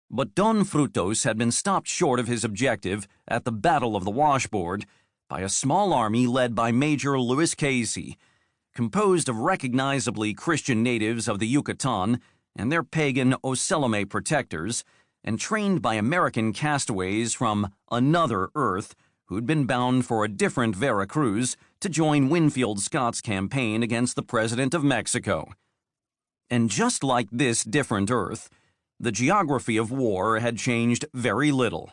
But Don Frutos had been stopped short of his objective at the Battle of the Washboard by a small army led by Major Lewis Cayce, composed of recognizably Christian natives of the Yucatán and their pagan Ocelome protectors, and trained by American castaways from another Earth who'd been bound for a different Veracruz to join Winfield Scott's campaign against the President of Mexico. And just like this different Earth, the geography of war had changed very little.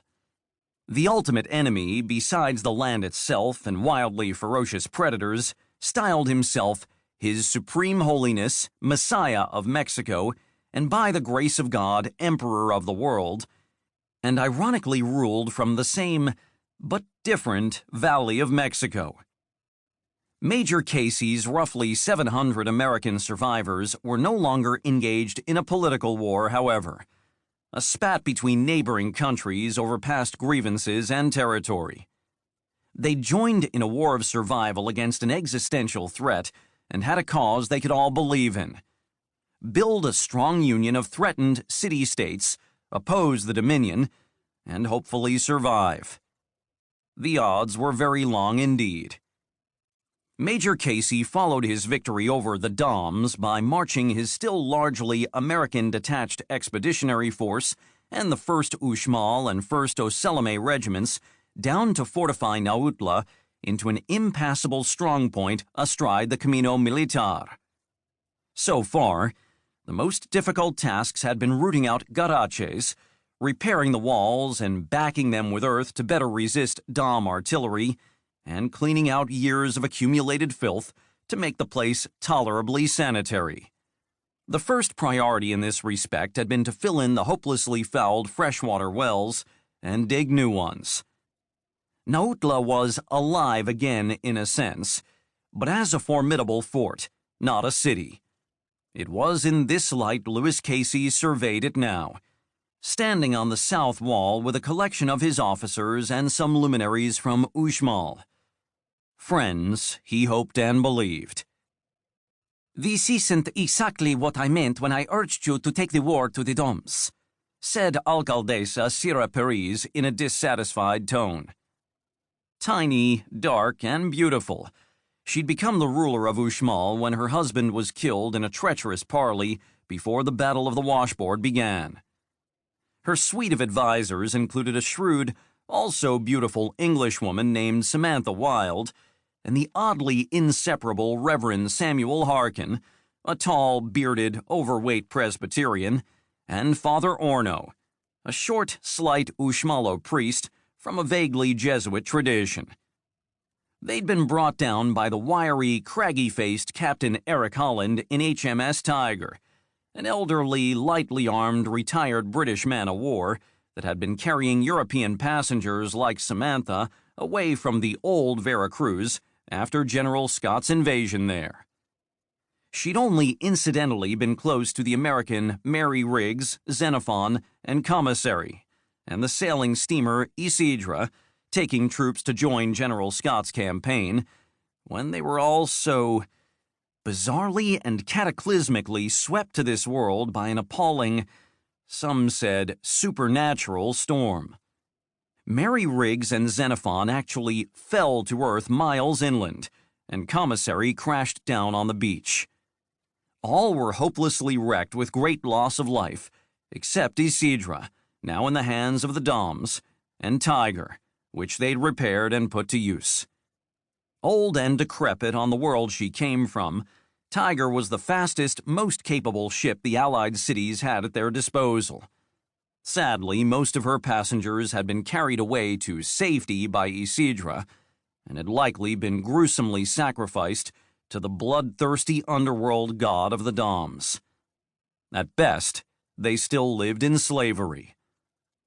The ultimate enemy, besides the land itself and wildly ferocious predators, styled himself His Supreme Holiness, Messiah of Mexico, and by the grace of God, Emperor of the world, and ironically ruled from the same, but different, Valley of Mexico. Major Cayce's roughly 700 American survivors were no longer engaged in a political war, however, a spat between neighboring countries over past grievances and territory. They joined in a war of survival against an existential threat and had a cause they could all believe in. Build a strong union of threatened city-states, oppose the Dominion, and hopefully survive. The odds were very long indeed. Major Cayce followed his victory over the Doms by marching his still largely American detached expeditionary force and the 1st Uxmal and 1st Ocelome regiments down to fortify Nautla into an impassable strongpoint astride the Camino Militar. So far, the most difficult tasks had been rooting out garaches, repairing the walls and backing them with earth to better resist Dom artillery, and cleaning out years of accumulated filth to make the place tolerably sanitary. The first priority in this respect had been to fill in the hopelessly fouled freshwater wells and dig new ones. Nautla was alive again in a sense, but as a formidable fort, not a city. It was in this light Lewis Cayce surveyed it now, standing on the south wall with a collection of his officers and some luminaries from Uxmal. Friends, he hoped and believed. "This isn't exactly what I meant when I urged you to take the war to the Doms," said Alcaldesa Sira Perez in a dissatisfied tone. Tiny, dark, and beautiful, she'd become the ruler of Uxmal when her husband was killed in a treacherous parley before the Battle of the Washboard began. Her suite of advisors included a shrewd, also beautiful Englishwoman named Samantha Wilde, and the oddly inseparable Reverend Samuel Harkin, a tall, bearded, overweight Presbyterian, and Father Orno, a short, slight Uxmalo priest from a vaguely Jesuit tradition. They'd been brought down by the wiry, craggy-faced Captain Eric Holland in HMS Tiger, an elderly, lightly armed, retired British man-of-war that had been carrying European passengers like Samantha away from the old Veracruz after General Scott's invasion there. She'd only incidentally been close to the American Mary Riggs, Xenophon, and Commissary, and the sailing steamer Isidra, taking troops to join General Scott's campaign, when they were all so bizarrely and cataclysmically swept to this world by an appalling, some said supernatural storm. Mary Riggs and Xenophon actually fell to earth miles inland, and Commissary crashed down on the beach. All were hopelessly wrecked with great loss of life, except Isidra, now in the hands of the Doms, and Tiger, which they'd repaired and put to use. Old and decrepit on the world she came from, Tiger was the fastest, most capable ship the Allied cities had at their disposal. Sadly, most of her passengers had been carried away to safety by Isidra, and had likely been gruesomely sacrificed to the bloodthirsty underworld god of the Doms. At best, they still lived in slavery.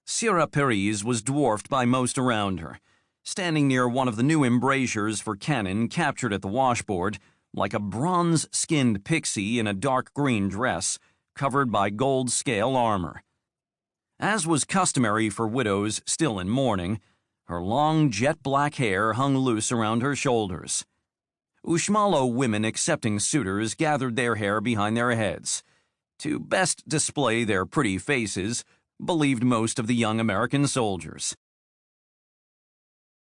Sira Perez was dwarfed by most around her, standing near one of the new embrasures for cannon captured at the washboard, like a bronze-skinned pixie in a dark green dress covered by gold-scale armor. As was customary for widows still in mourning, her long jet-black hair hung loose around her shoulders. Uxmalo women accepting suitors gathered their hair behind their heads, to best display their pretty faces, believed most of the young American soldiers.